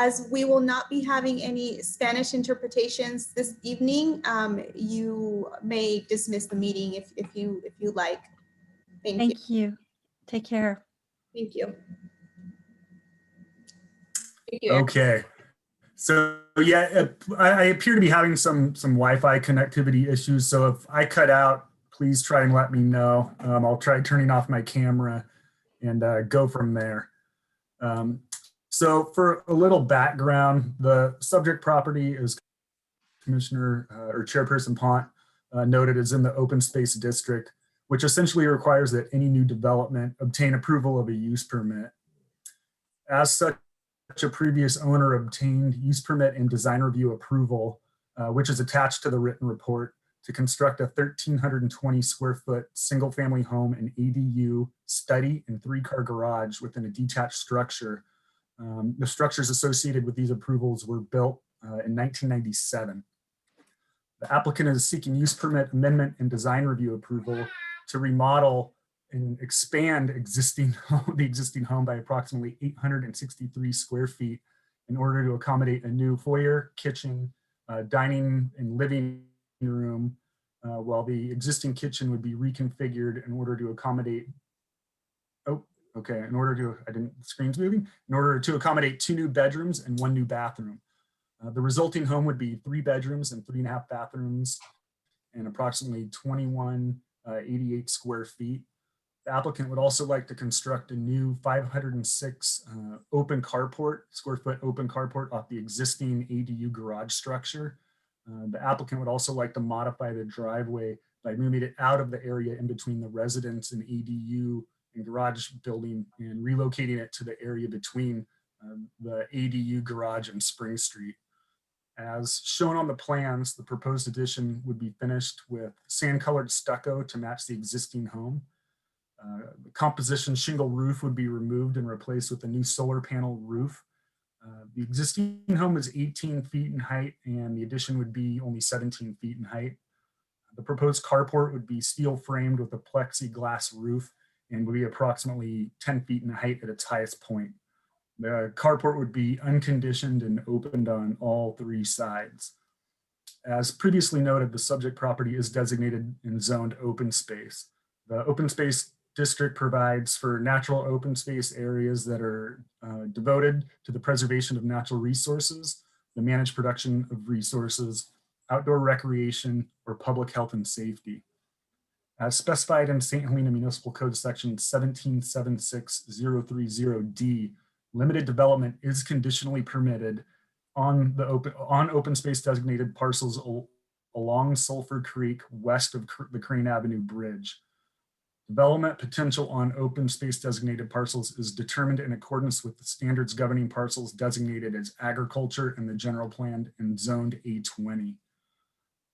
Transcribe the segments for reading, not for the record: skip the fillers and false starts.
As we will not be having any Spanish interpretations this evening, you may dismiss the meeting if you like. Thank you. Thank you. Take care. Thank you. Thank you. Okay. So yeah, I appear to be having some Wi-Fi connectivity issues. So if I cut out, please try and let me know. I'll try turning off my camera and go from there. So for a little background, the subject property is Commissioner or Chairperson Pont noted is in the open space district, which essentially requires that any new development obtain approval of a use permit. As such, a previous owner obtained use permit and design review approval, which is attached to the written report, to construct a 1,320 square foot single family home and ADU study and 3-car garage within a detached structure. The structures associated with these approvals were built in 1997. The applicant is seeking use permit amendment and design review approval to remodel and expand the existing home by approximately 863 square feet in order to accommodate a new foyer, kitchen, dining and living room, while the existing kitchen would be reconfigured in order to accommodate, the screen's moving, in order to accommodate 2 new bedrooms and 1 new bathroom. The resulting home would be 3 bedrooms and 3.5 bathrooms and approximately 2188 square feet. The applicant would also like to construct a new 506 square foot open carport off the existing ADU garage structure. The applicant would also like to modify the driveway by moving it out of the area in between the residence and ADU and garage building and relocating it to the area between the ADU garage and Spring Street. As shown on the plans, the proposed addition would be finished with sand-colored stucco to match the existing home. The composition shingle roof would be removed and replaced with a new solar panel roof. The existing home is 18 feet in height and the addition would be only 17 feet in height. The proposed carport would be steel framed with a plexiglass roof and would be approximately 10 feet in height at its highest point. The carport would be unconditioned and opened on all 3 sides. As previously noted, the subject property is designated and zoned open space. The open space district provides for natural open space areas that are devoted to the preservation of natural resources, the managed production of resources, outdoor recreation, or public health and safety. As specified in St. Helena Municipal Code section 1776030D, limited development is conditionally permitted on open space designated parcels along Sulphur Creek west of the Crane Avenue Bridge. Development potential on open space designated parcels is determined in accordance with the standards governing parcels designated as agriculture in the general plan and zoned A20.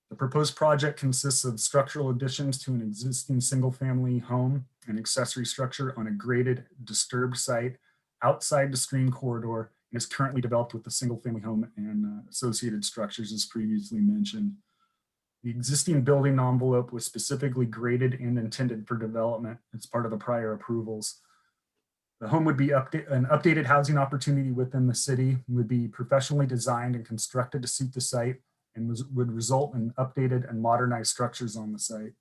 The proposed project consists of structural additions to an existing single family home and accessory structure on a graded disturbed site outside the stream corridor and is currently developed with the single family home and associated structures as previously mentioned. The existing building envelope was specifically graded and intended for development as part of the prior approvals. The home would be an updated housing opportunity within the city, would be professionally designed and constructed to suit the site, and would result in updated and modernized structures on the site.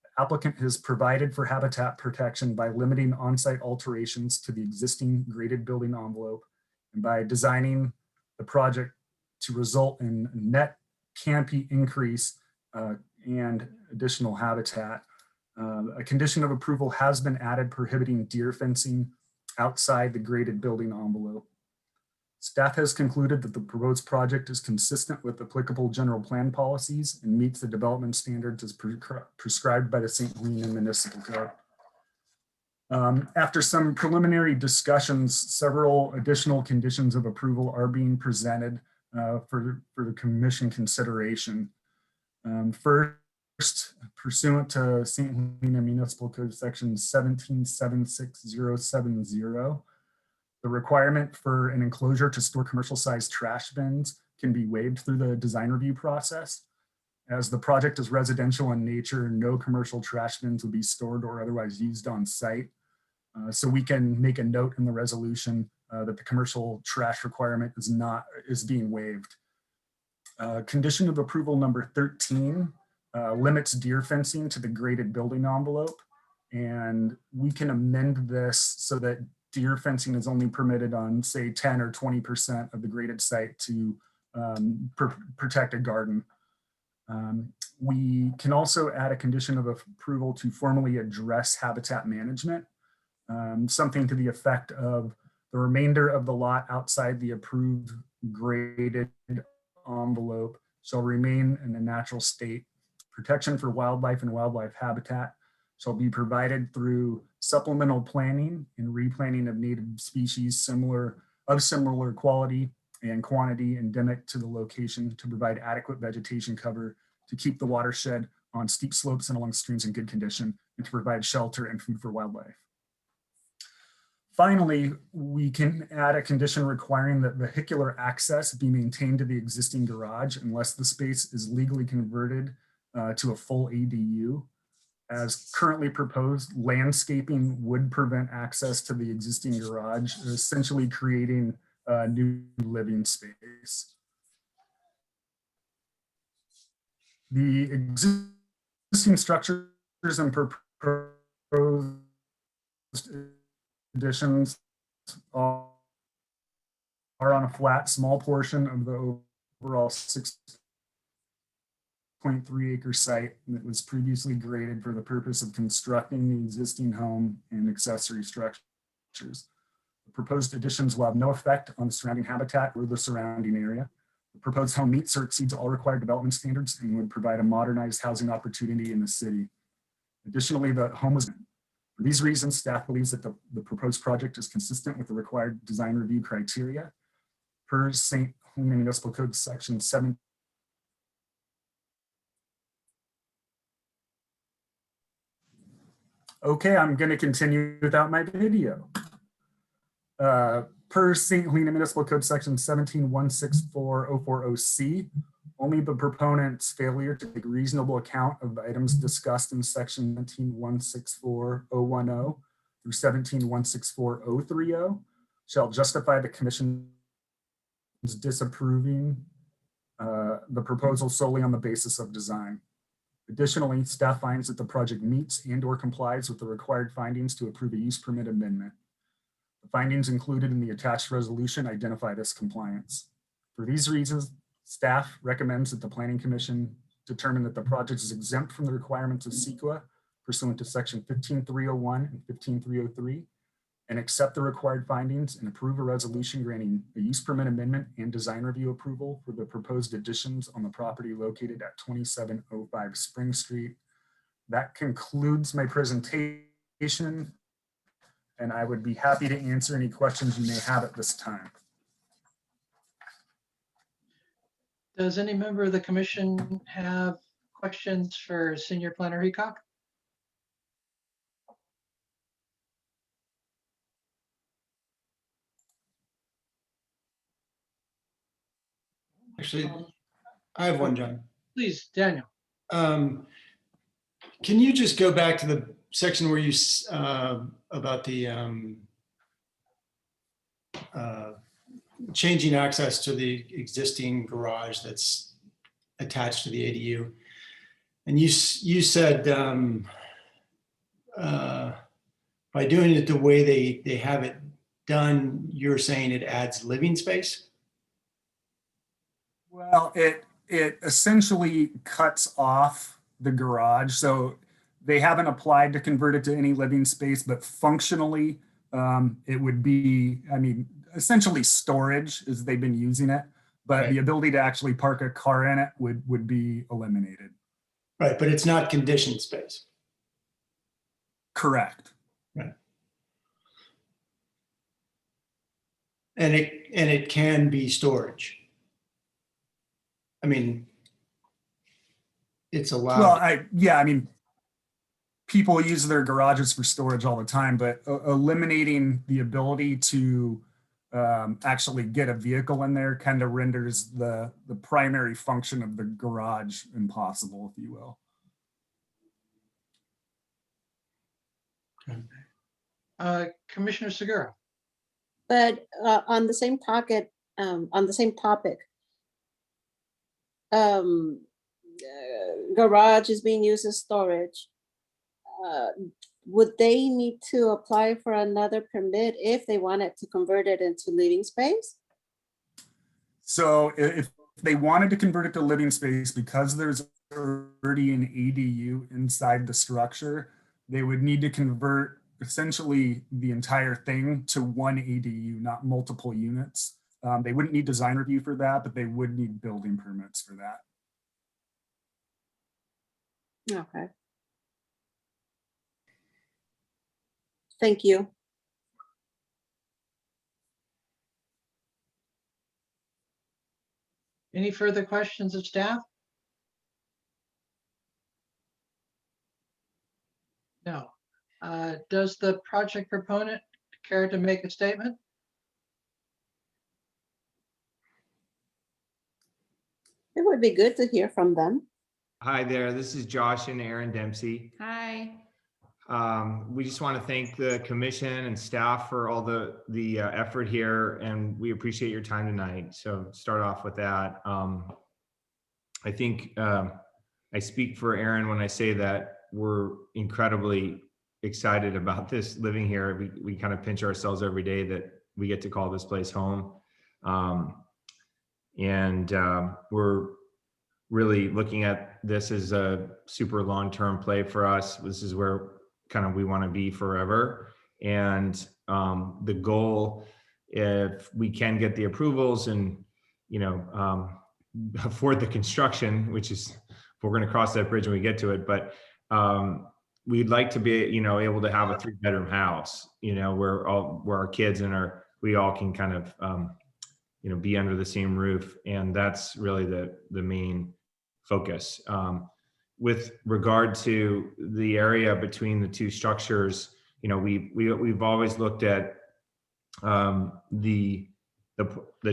The applicant has provided for habitat protection by limiting on-site alterations to the existing graded building envelope and by designing the project to result in net canopy increase and additional habitat. A condition of approval has been added prohibiting deer fencing outside the graded building envelope. Staff has concluded that the proposed project is consistent with applicable general plan policies and meets the development standards as prescribed by the St. Helena Municipal Code. After some preliminary discussions, several additional conditions of approval are being presented for the commission consideration. First, pursuant to St. Helena Municipal Code section 1776070, the requirement for an enclosure to store commercial sized trash bins can be waived through the design review process. As the project is residential in nature, no commercial trash bins would be stored or otherwise used on site. So we can make a note in the resolution that the commercial trash requirement is being waived. Condition of approval number 13 limits deer fencing to the graded building envelope. And we can amend this so that deer fencing is only permitted on, say, 10 or 20% of the graded site to protect a garden. We can also add a condition of approval to formally address habitat management, something to the effect of the remainder of the lot outside the approved graded envelope shall remain in a natural state. Protection for wildlife and wildlife habitat shall be provided through supplemental planting and replanting of native species of similar quality and quantity endemic to the location to provide adequate vegetation cover to keep the watershed on steep slopes and along streams in good condition and to provide shelter and food for wildlife. Finally, we can add a condition requiring that vehicular access be maintained to the existing garage unless the space is legally converted to a full ADU. As currently proposed, landscaping would prevent access to the existing garage, essentially creating a new living space. The existing structures and proposed additions are on a flat, small portion of the overall 6.3 acre site that was previously graded for the purpose of constructing the existing home and accessory structures. The proposed additions will have no effect on the surrounding habitat or the surrounding area. The proposed home meets or exceeds all required development standards and would provide a modernized housing opportunity in the city. Additionally, the home was, for these reasons, staff believes that the proposed project is consistent with the required design review criteria per St. Helena Municipal Code section 7. Okay, I'm going to continue without my video. Per St. Helena Municipal Code section 17164040C, only the proponent's failure to take reasonable account of the items discussed in section 17164010 through 17164030 shall justify the commission's disapproving the proposal solely on the basis of design. Additionally, staff finds that the project meets and/or complies with the required findings to approve a use permit amendment. The findings included in the attached resolution identify this compliance. For these reasons, staff recommends that the Planning Commission determine that the project is exempt from the requirements of CEQA pursuant to section 15301 and 15303 and accept the required findings and approve a resolution granting a use permit amendment and design review approval for the proposed additions on the property located at 2705 Spring Street. That concludes my presentation, and I would be happy to answer any questions you may have at this time. Does any member of the commission have questions for Senior Planner Heacock? Actually, I have one, John. Please, Daniel. Can you just go back to the section where you about the changing access to the existing garage that's attached to the ADU? And you said by doing it the way they have it done, you're saying it adds living space? Well, it essentially cuts off the garage. So they haven't applied to convert it to any living space, but functionally it would be, I mean, essentially storage as they've been using it, but the ability to actually park a car in it would be eliminated. Right, but it's not conditioned space. Correct. Right. And it can be storage. I mean, it's allowed. Well, I mean, people use their garages for storage all the time, but eliminating the ability to actually get a vehicle in there kind of renders the primary function of the garage impossible, if you will. Commissioner Segura. But on the same topic, garage is being used as storage. Would they need to apply for another permit if they wanted to convert it into living space? So if they wanted to convert it to living space, because there's already an ADU inside the structure, they would need to convert essentially the entire thing to one ADU, not multiple units. They wouldn't need design review for that, but they would need building permits for that. Okay. Thank you. Any further questions of staff? No. Does the project proponent care to make a statement? It would be good to hear from them. Hi there, this is Josh and Aaron Dempsey. Hi. We just want to thank the commission and staff for all the effort here, and we appreciate your time tonight. So start off with that. I think I speak for Aaron when I say that we're incredibly excited about this living here. We kind of pinch ourselves every day that we get to call this place home. We're really looking at this as a super long-term play for us. This is where kind of we want to be forever. And the goal, if we can get the approvals and, afford the construction, which is, we're going to cross that bridge when we get to it. But we'd like to be, able to have a 3-bedroom house, where our kids and we all can kind of, be under the same roof. And that's really the main focus. With regard to the area between the two structures, we've always looked at the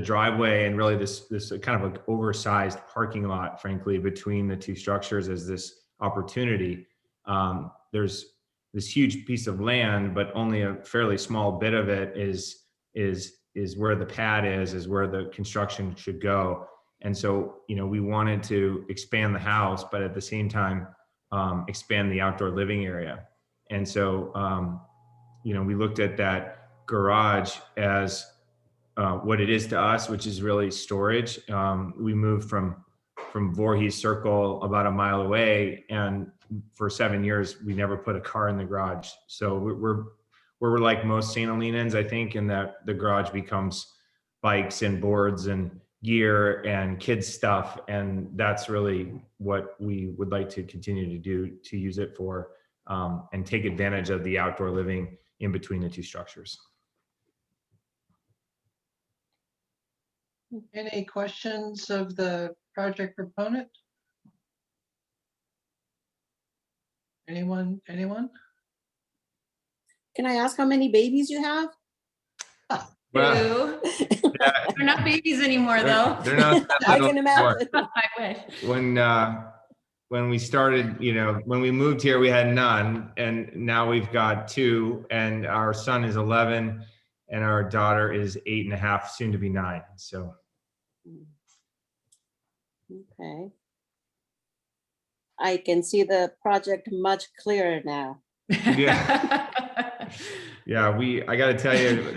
driveway and really this kind of an oversized parking lot, frankly, between the two structures as this opportunity. There's this huge piece of land, but only a fairly small bit of it is where the pad is where the construction should go. And so, we wanted to expand the house, but at the same time, expand the outdoor living area. And so, we looked at that garage as what it is to us, which is really storage. We moved from Voorhees Circle about a mile away, and for 7 years, we never put a car in the garage. So we're like most St. Helenans, I think, in that the garage becomes bikes and boards and gear and kids stuff. And that's really what we would like to continue to do, to use it for, and take advantage of the outdoor living in between the two structures. Any questions of the project proponent? Anyone? Can I ask how many babies you have? Well, They're not babies anymore, though. they're not. I can imagine. I wish. When we started, when we moved here, we had none, and now we've got 2, and our son is 11 and our daughter is 8.5, soon to be 9. So. Okay. I can see the project much clearer now. Yeah. Yeah, I got to tell you,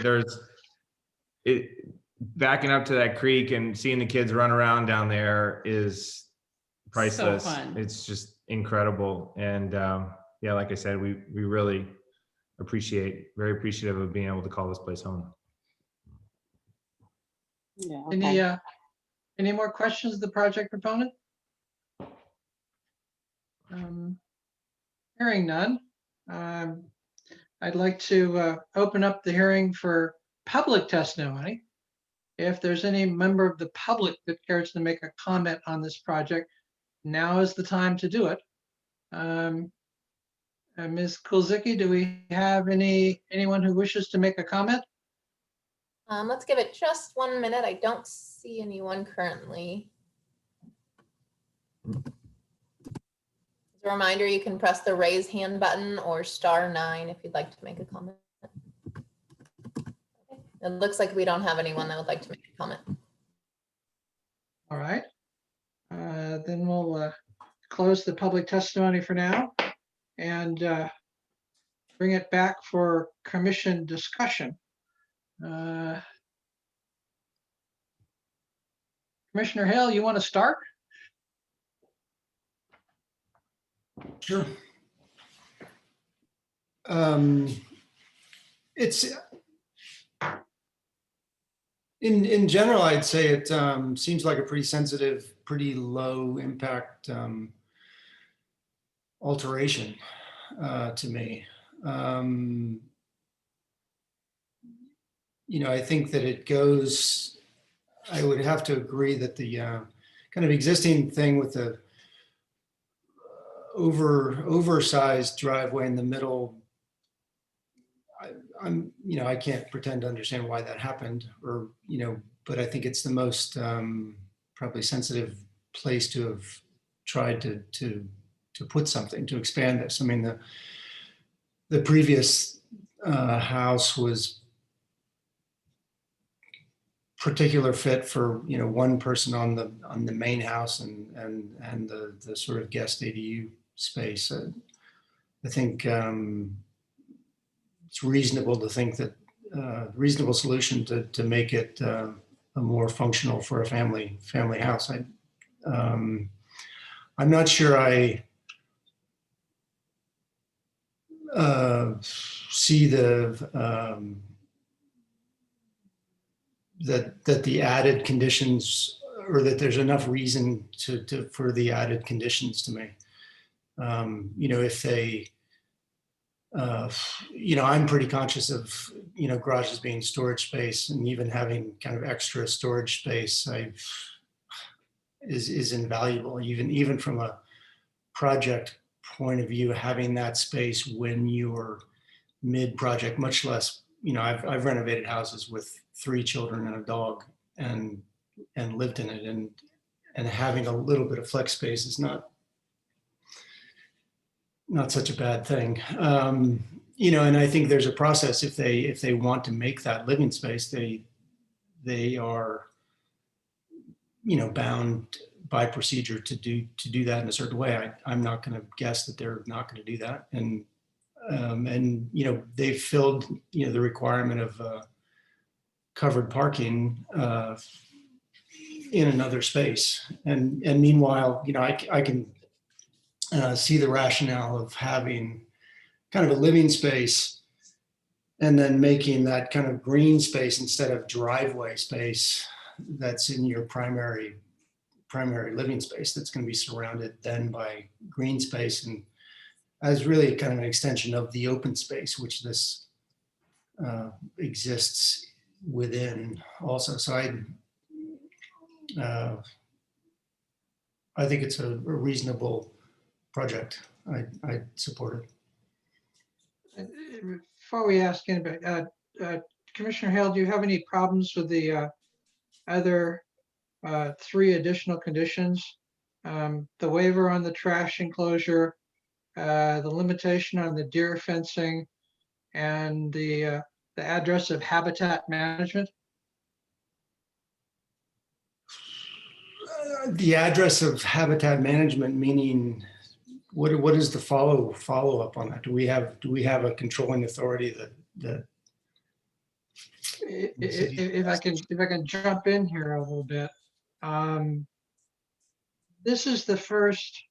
backing up to that creek and seeing the kids run around down there is priceless. So fun. It's just incredible. And yeah, like I said, we really very appreciative of being able to call this place home. Yeah. Okay. Any more questions of the project proponent? Hearing none. I'd like to open up the hearing for public testimony. If there's any member of the public that cares to make a comment on this project, now is the time to do it. Ms. Kulzicki, do we have anyone who wishes to make a comment? Let's give it just 1 minute. I don't see anyone currently. As a reminder, you can press the raise hand button or *9 if you'd like to make a comment. Okay, It looks like we don't have anyone that would like to make a comment. All right. Then we'll close the public testimony for now and bring it back for commission discussion. Commissioner Hale, you want to start? Sure. It's in general, I'd say it seems like a pretty sensitive, pretty low impact alteration to me. You know, I think that it goes, I would have to agree that the kind of existing thing with the oversized driveway in the middle, you know, I can't pretend to understand why that happened, or, you know, but I think it's the most probably sensitive place to have tried to put something, to expand this. I mean, the previous house was particular fit for, you know, one person on the main house and the sort of guest ADU space. I think it's reasonable to think that reasonable solution to make it a more functional for a family house. I'm not sure I see that the added conditions, or that there's enough reason for the added conditions to me. You know, if they, you know, I'm pretty conscious of, you know, garages being storage space, and even having kind of extra storage space is invaluable, even from a project point of view. Having that space when you're mid-project, much less, you know, I've renovated houses with 3 children and a dog and lived in it, and having a little bit of flex space is not such a bad thing. You know, and I think there's a process. If they want to make that living space, they are, you know, bound by procedure to do that in a certain way. I'm not going to guess that they're not going to do that. And you know, they've filled, you know, the requirement of covered parking in another space. And meanwhile, you know, I can see the rationale of having kind of a living space and then making that kind of green space instead of driveway space that's in your primary living space, that's going to be surrounded then by green space, and as really kind of an extension of the open space which this exists within also. So I think it's a reasonable project. I support it. Before we ask anybody, Commissioner Hale, do you have any problems with the other 3 additional conditions? The waiver on the trash enclosure, the limitation on the deer fencing, and the address of habitat management? The address of habitat management, meaning what is the follow up on that? Do we have a controlling authority that If I can jump in here a little bit, this is the first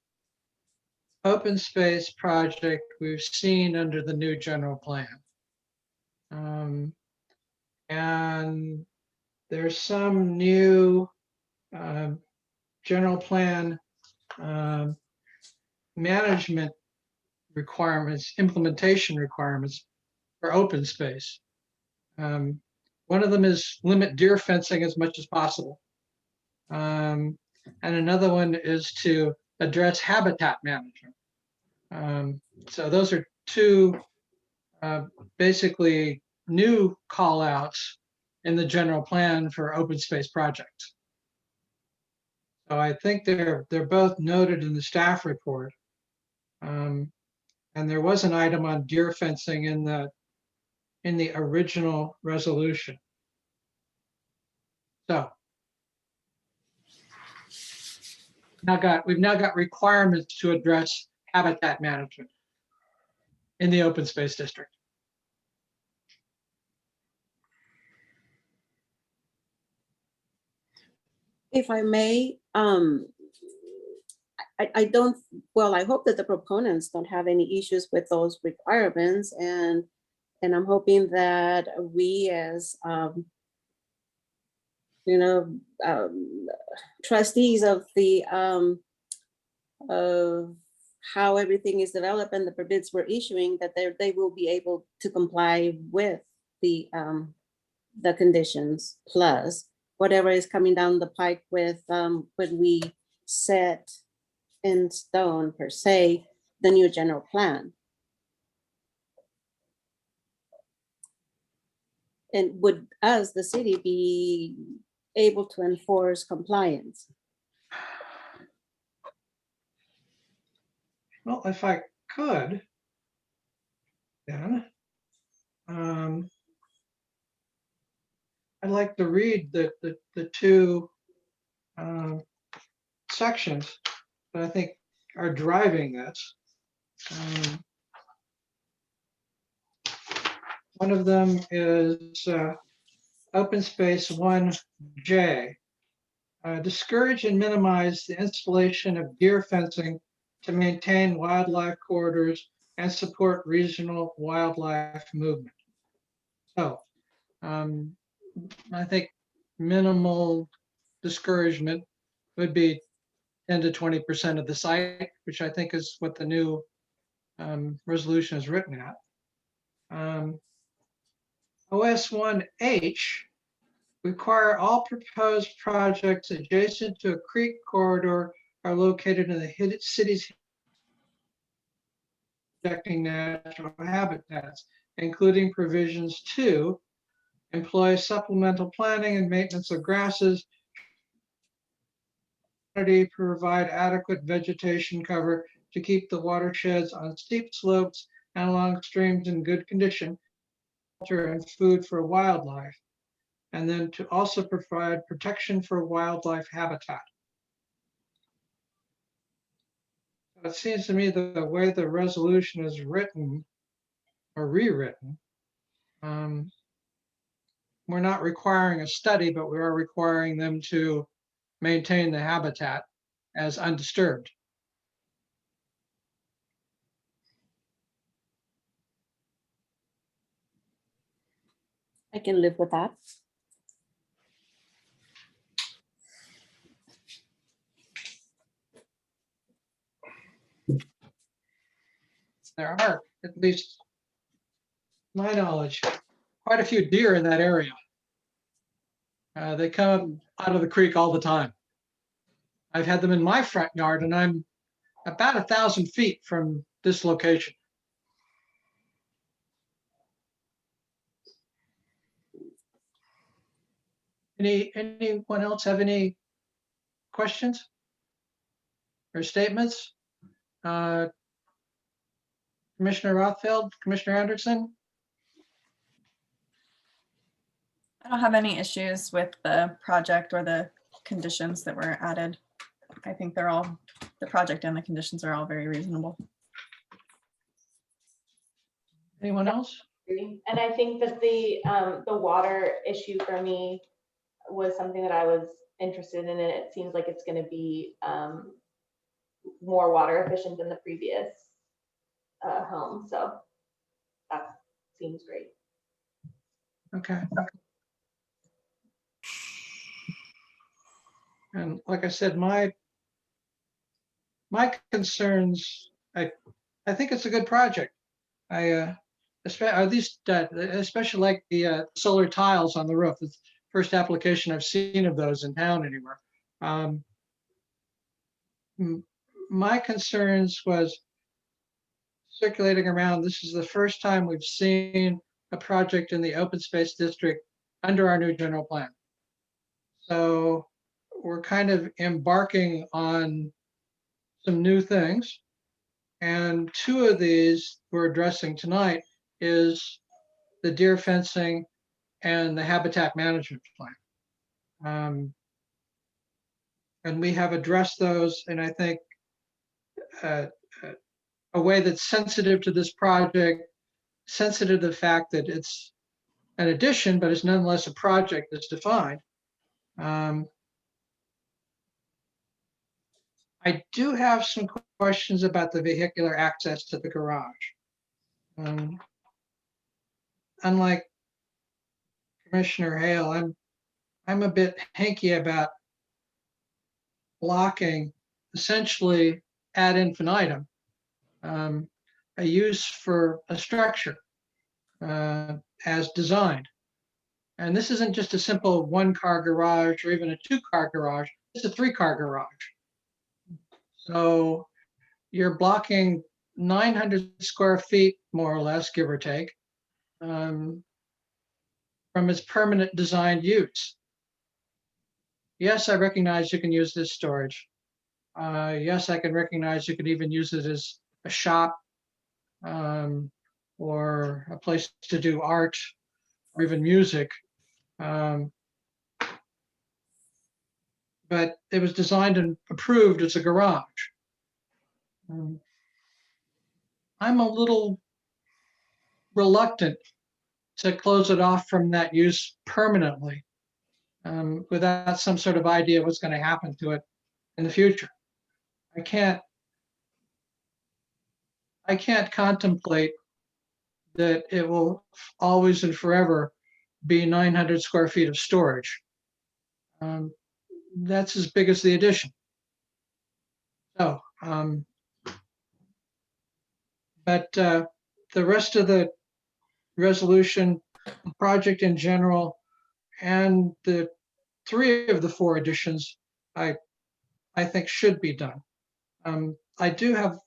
open space project we've seen under the new general plan. And there's some new general plan management requirements, implementation requirements for open space. One of them is limit deer fencing as much as possible. And another one is to address habitat management. So those are 2 basically new call outs in the general plan for open space projects. So I think they're both noted in the staff report. And there was an item on deer fencing in the original resolution. So we've now got requirements to address habitat management in the open space district. If I may, I don't, well, I hope that the proponents don't have any issues with those requirements, and I'm hoping that we as, you know, trustees of the, of how everything is developed and the permits we're issuing, that they will be able to comply with the conditions, plus whatever is coming down the pike with, when we set in stone per se, the new general plan. And would us, the city, be able to enforce compliance? Well, if I could, then I'd like to read the two sections that I think are driving this. One of them is Open Space 1J. Discourage and minimize the installation of deer fencing to maintain wildlife corridors and support regional wildlife movement. So I think minimal discouragement would be 10 to 20% of the site, which I think is what the new resolution is written at. OS1H, require all proposed projects adjacent to a creek corridor are located in the city's protecting natural habitats, including provisions to employ supplemental planning and maintenance of grasses, provide adequate vegetation cover to keep the watersheds on steep slopes and along streams in good condition, shelter and food for wildlife, and then to also provide protection for wildlife habitat. It seems to me that the way the resolution is written or rewritten, we're not requiring a study, but we are requiring them to maintain the habitat as undisturbed. I can live with that. There are, at least my knowledge, quite a few deer in that area. They come out of the creek all the time. I've had them in my front yard, and I'm about 1,000 feet from this location. Anyone else have any questions or statements? Commissioner Rothfeld, Commissioner Anderson? I don't have any issues with the project or the conditions that were added. I think they're all, the project and the conditions are all very reasonable. Anyone else? And I think that the water issue for me was something that I was interested in, and it seems like it's going to be more water efficient than the previous home. So that seems great. Okay. And like I said, my concerns, I think it's a good project. Especially like the solar tiles on the roof. It's the first application I've seen of those in town anywhere. My concerns was circulating around. This is the first time we've seen a project in the open space district under our new general plan. So we're kind of embarking on some new things. And two of these we're addressing tonight is the deer fencing and the habitat management plan. And we have addressed those, and I think a way that's sensitive to this project, sensitive to the fact that it's an addition, but it's nonetheless a project that's defined. I do have some questions about the vehicular access to the garage. Unlike Commissioner Hale, I'm a bit hanky about blocking essentially ad infinitum a use for a structure as designed. And this isn't just a simple 1-car garage or even a 2-car garage, it's a 3-car garage. So you're blocking 900 square feet, more or less, give or take, from its permanent designed use. Yes, I recognize you can use this storage. Yes, I can recognize you could even use it as a shop or a place to do art or even music. But it was designed and approved as a garage. I'm a little reluctant to close it off from that use permanently without some sort of idea what's going to happen to it in the future. I can't contemplate that it will always and forever be 900 square feet of storage. That's as big as the addition. So, but the rest of the resolution, the project in general, and the 3 of the 4 additions, I think should be done. I do have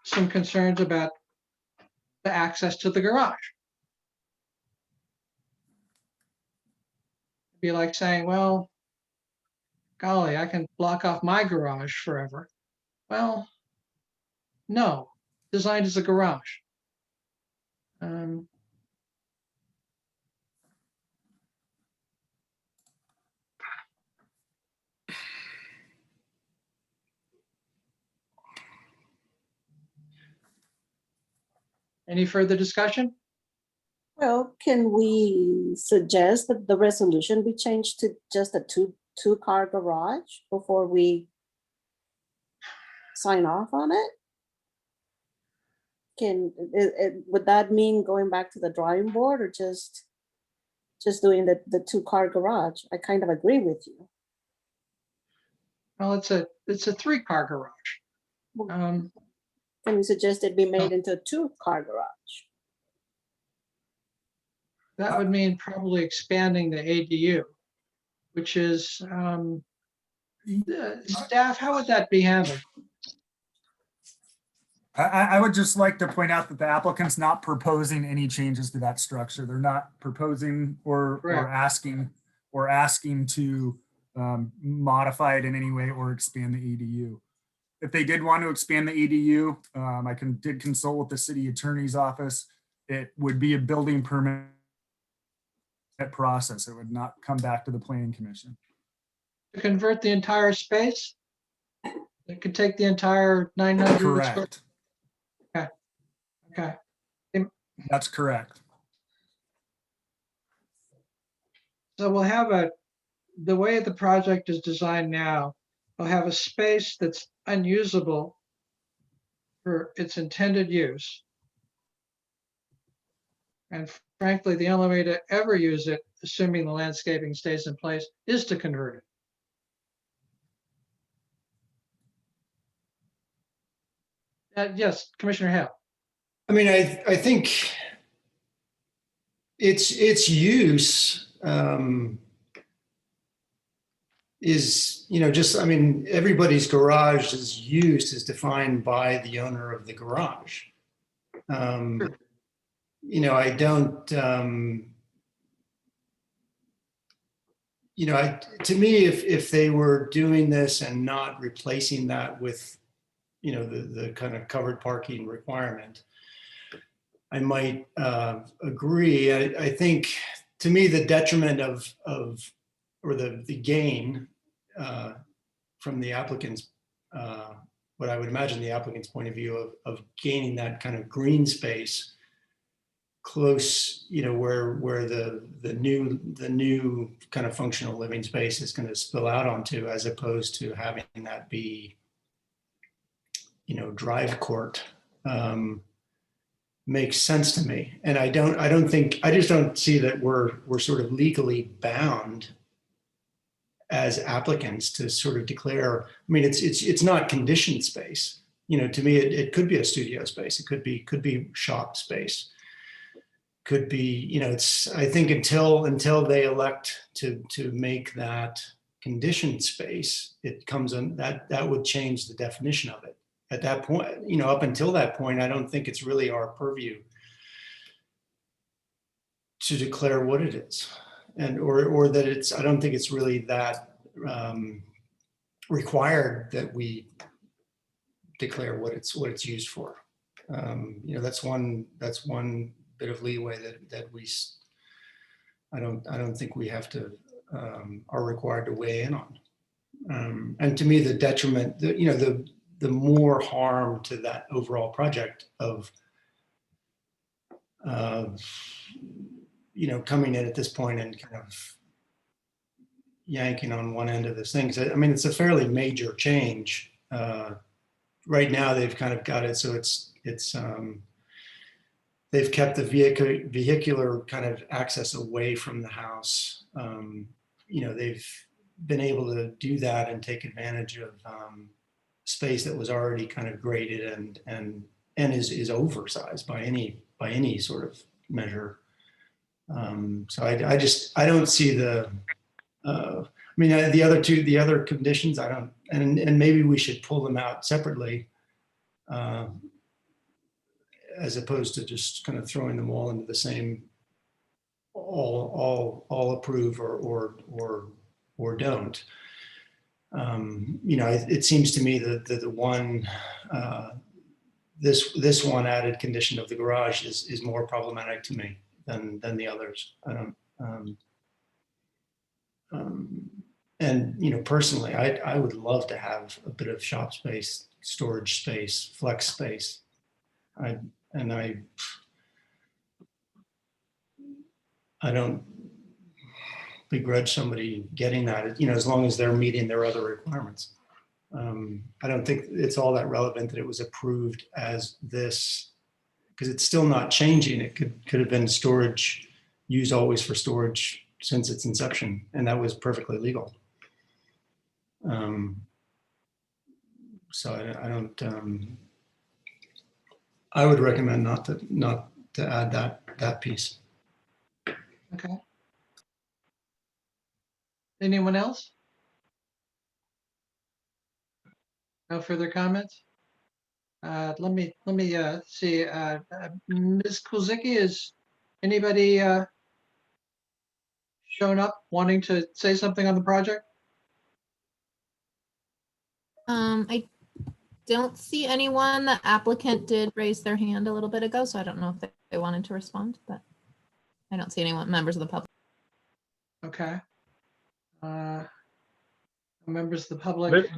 some concerns about the access to the garage. It'd be like saying, well, golly, I can block off my garage forever. Well, no, designed as a garage. Any further discussion? Well, can we suggest that the resolution be changed to just a two-car garage before we sign off on it? Would that mean going back to the drawing board or just doing the 2-car garage? I kind of agree with you. Well, it's a 3-car garage. Can we suggest it be made into a 2-car garage? That would mean probably expanding the ADU, which is, staff, how would that be handled? I would just like to point out that the applicant's not proposing any changes to that structure. They're not proposing or asking to modify it in any way or expand the ADU. If they did want to expand the ADU, I did consult with the city attorney's office. It would be a building permit process. It would not come back to the planning commission. To convert the entire space? It could take the entire 900 square. Correct. Okay. That's correct. So we'll have the way the project is designed now, we'll have a space that's unusable for its intended use. And frankly, the only way to ever use it, assuming the landscaping stays in place, is to convert it. Yes, Commissioner Hale. I mean, I think its use is, just, I mean, everybody's garage is used is defined by the owner of the garage. I don't, to me, if they were doing this and not replacing that with, the kind of covered parking requirement, I might agree. I think, to me, the detriment of or the gain from the applicant's, what I would imagine the applicant's point of view of gaining that kind of green space close, where the new kind of functional living space is going to spill out onto, as opposed to having that be, drive court, makes sense to me. And I just don't see that we're sort of legally bound as applicants to sort of declare. I mean, it's not conditioned space. To me, it could be a studio space. It could be shop space. Could be, I think until they elect to make that conditioned space, it comes in that would change the definition of it. At that point, up until that point, I don't think it's really our purview to declare what it is, and or that it's. I don't think it's really that required that we declare what it's used for. That's one bit of leeway that we. I don't think we have to are required to weigh in on. And to me, the detriment, the more harm to that overall project of coming in at this point and kind of yanking on one end of this thing. I mean, it's a fairly major change. Right now, they've kind of got it so it's they've kept the vehicular kind of access away from the house. They've been able to do that and take advantage of space that was already kind of graded and is oversized by any sort of measure. So I don't see the. The other conditions I don't, and maybe we should pull them out separately, as opposed to just kind of throwing them all into the same, all approve or don't. It seems to me that the one, this one added condition of the garage is more problematic to me than the others. I don't, and personally, I would love to have a bit of shop space, storage space, flex space. I don't begrudge somebody getting that, as long as they're meeting their other requirements. I don't think it's all that relevant that it was approved as this, because it's still not changing. It could have been storage, used always for storage since its inception, and that was perfectly legal. So I don't. I would recommend not to add that piece. Okay. Anyone else? No further comments? Let me see. Ms. Kulzicki, is anybody shown up wanting to say something on the project? I don't see anyone. The applicant did raise their hand a little bit ago, so I don't know if they wanted to respond, but I don't see anyone, members of the public. Okay. Members of the public.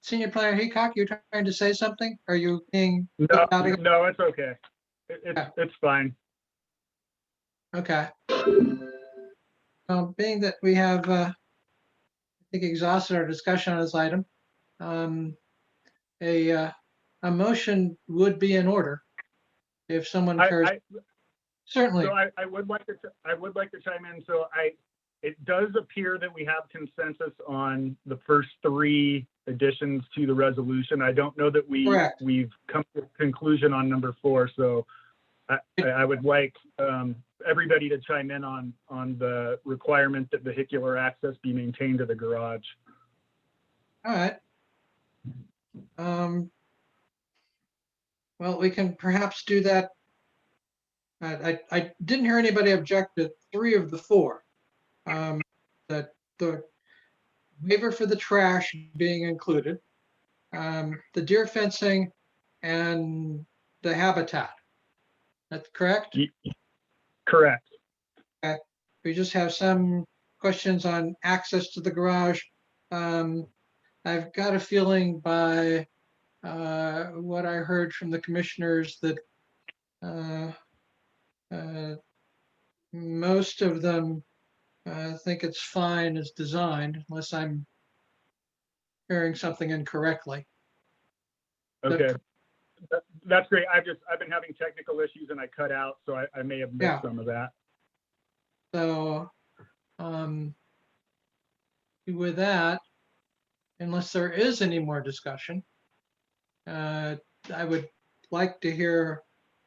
Senior Planner Heacock, you're trying to say something? Are you being? No, it's okay. It's fine. Okay. Being that we have, I think, exhausted our discussion on this item, a motion would be in order if someone cares. Certainly. So I would like to chime in. So it does appear that we have consensus on the first three additions to the resolution. I don't know that we've come to a conclusion on number 4. So I would like everybody to chime in on the requirement that vehicular access be maintained to the garage. All right. Well, we can perhaps do that. I didn't hear anybody object to 3 of the 4. That the waiver for the trash being included, the deer fencing, and the habitat. That's correct? Correct. We just have some questions on access to the garage. I've got a feeling by what I heard from the commissioners that most of them think it's fine as designed, unless I'm hearing something incorrectly. Okay. That's great. I've been having technical issues and I cut out, so I may have missed some of that. So with that, unless there is any more discussion, I would like to hear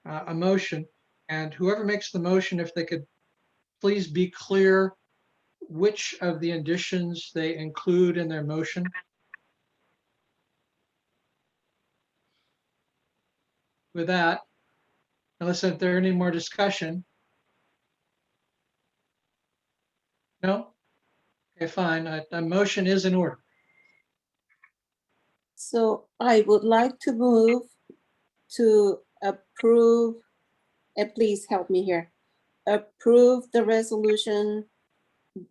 a motion, and whoever makes the motion, if they could please be clear which of the additions they include in their motion. With that, unless if there any more discussion. No? Okay, fine. A motion is in order. So I would like to move to approve, and please help me here, approve the resolution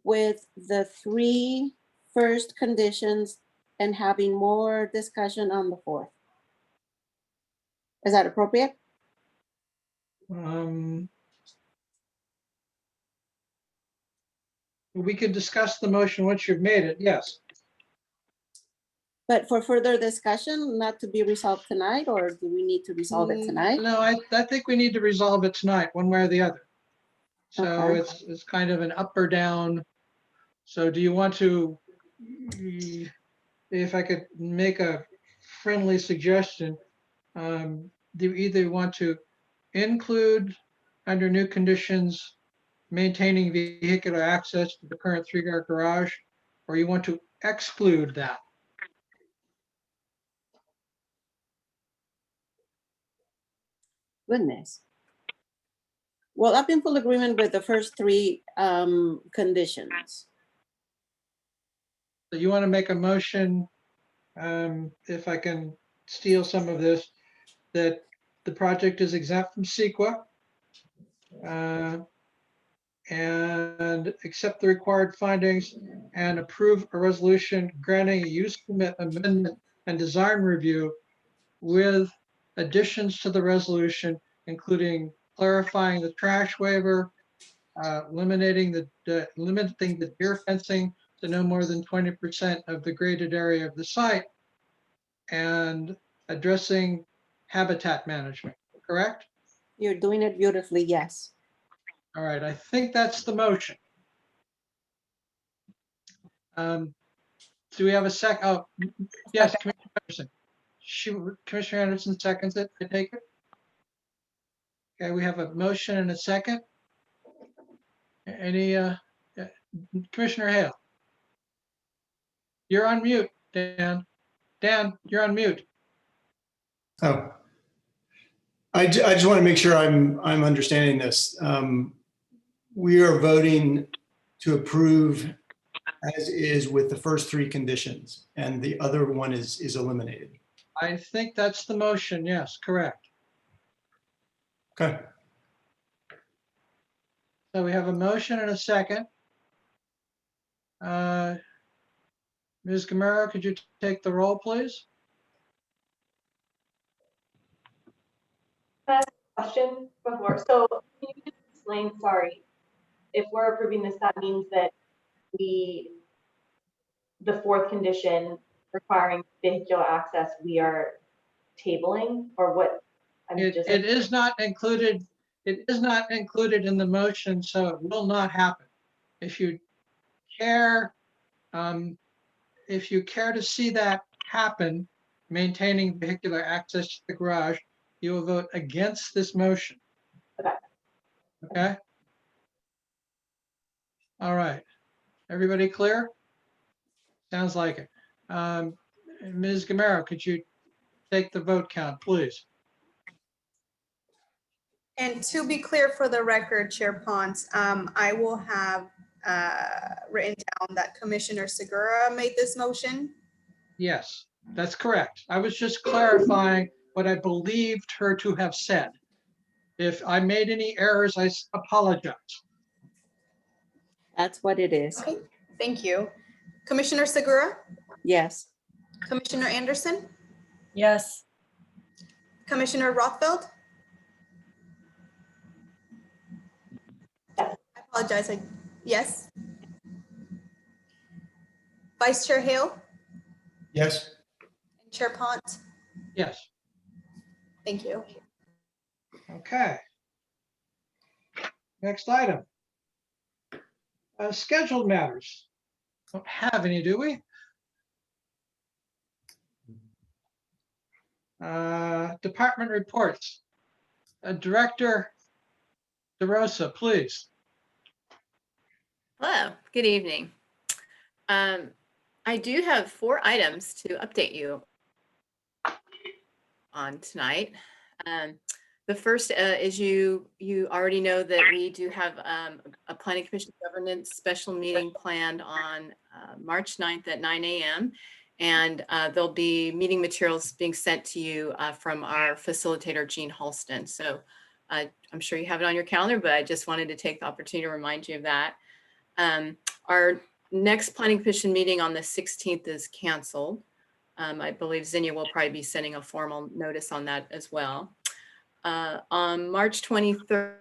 with the 3 first conditions and having more discussion on the 4th. Is that appropriate? We could discuss the motion once you've made it, yes. But for further discussion, not to be resolved tonight, or do we need to resolve it tonight? No, I think we need to resolve it tonight, one way or the other. So Okay. it's kind of an up or down. So do you want to, if I could make a friendly suggestion, do you either want to include under new conditions, maintaining vehicular access to the current 3-car garage, or you want to exclude that? Goodness. Well, I'm in full agreement with the first 3 conditions. So you want to make a motion, if I can steal some of this, that the project is exempt from CEQA, and accept the required findings and approve a resolution granting a use permit amendment and design review with additions to the resolution, including clarifying the trash waiver, limiting the deer fencing to no more than 20% of the graded area of the site, and addressing habitat management, correct? You're doing it beautifully, yes. All right, I think that's the motion. Do we have a sec? Oh, yes, Commissioner Anderson. Commissioner Anderson seconds it, I take it? Okay, we have a motion and a second. Any, Commissioner Hale? You're on mute, Dan. Dan, you're on mute. Oh, I just want to make sure I'm understanding this. We are voting to approve as is with the first 3 conditions, and the other one is eliminated. I think that's the motion. Yes, correct. Okay. So we have a motion and a second. Ms. Gamero, could you take the roll, please? Question before. So can you just explain, sorry, if we're approving this, that means that the 4th condition requiring vehicular access, we are tabling, or what? It is not included. It is not included in the motion, so it will not happen. If you care, to see that happen, maintaining vehicular access to the garage, you will vote against this motion. Okay. Okay. All right. Everybody clear? Sounds like it. Ms. Gamero, could you take the vote count, please? And to be clear for the record, Chair Pons, I will have written down that Commissioner Segura made this motion. Yes, that's correct. I was just clarifying what I believed her to have said. If I made any errors, I apologize. That's what it is. Okay, thank you. Commissioner Segura, Yes. Commissioner Anderson, Yes. Commissioner Rothfeld. I apologize. Yes. Vice Chair Hale Yes. and Chair Pont. Yes. Thank you. Okay. Next item. Scheduled matters. Don't have any, do we? Department reports. Director DeRosa, please. Hello, good evening. I do have 4 items to update you on tonight. The first is you already know that we do have a Planning Commission Governance special meeting planned on March 9th at 9 a.m. And there'll be meeting materials being sent to you from our facilitator, Jean Halston. So I'm sure you have it on your calendar, but I just wanted to take the opportunity to remind you of that. Our next Planning Commission meeting on the 16th is canceled. I believe Zinnia will probably be sending a formal notice on that as well. On March 23rd,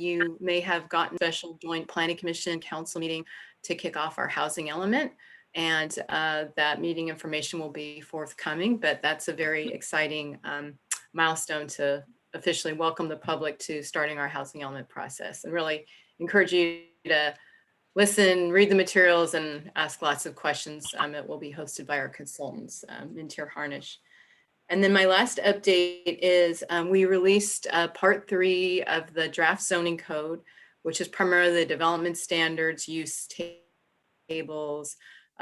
you may have gotten a special joint Planning Commission Council meeting to kick off our housing element. And that meeting information will be forthcoming, but that's a very exciting milestone to officially welcome the public to starting our housing element process, and really encourage you to listen, read the materials, and ask lots of questions. It will be hosted by our consultants, Mintier Harnish. And then my last update is we released part 3 of the draft zoning code, which is primarily the development standards, use tables,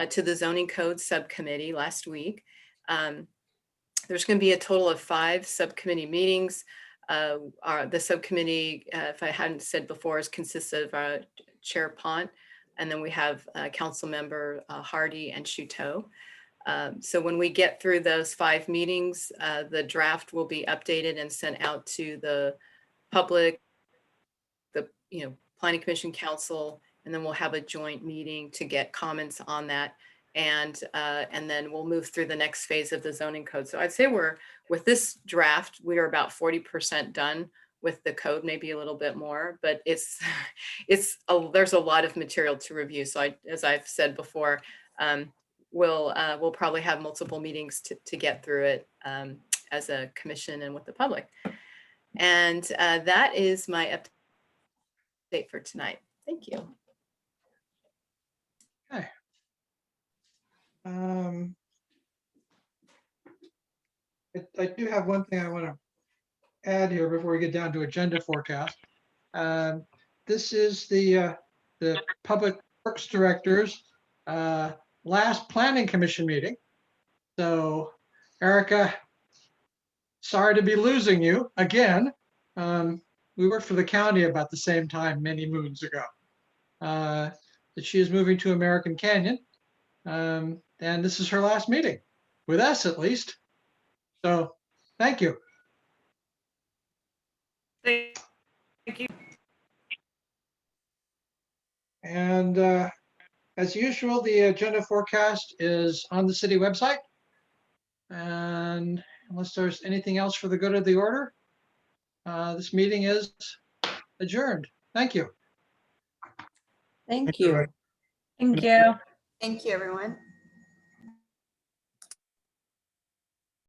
to the zoning code subcommittee last week. There's going to be a total of 5 subcommittee meetings. The subcommittee, if I hadn't said before, consists of Chair Pont, and then we have Council Member Hardy and Shuto. So when we get through those 5 meetings, the draft will be updated and sent out to the public, the Planning Commission Council, and then we'll have a joint meeting to get comments on that. And then we'll move through the next phase of the zoning code. So I'd say with this draft, we are about 40% done with the code, maybe a little bit more, but there's a lot of material to review. So as I've said before, we'll probably have multiple meetings to get through it as a commission and with the public. And that is my update for tonight. Thank you. Okay. I do have one thing I want to add here before we get down to agenda forecast. This is the Public Works Director's last Planning Commission meeting. So, Erica, sorry to be losing you again. We worked for the county about the same time many moons ago. That she is moving to American Canyon. And this is her last meeting, with us at least. So, thank you. Thank you. And as usual, the agenda forecast is on the city website. And unless there's anything else for the good of the order, this meeting is adjourned. Thank you. Thank you. Thank you. Thank you, everyone.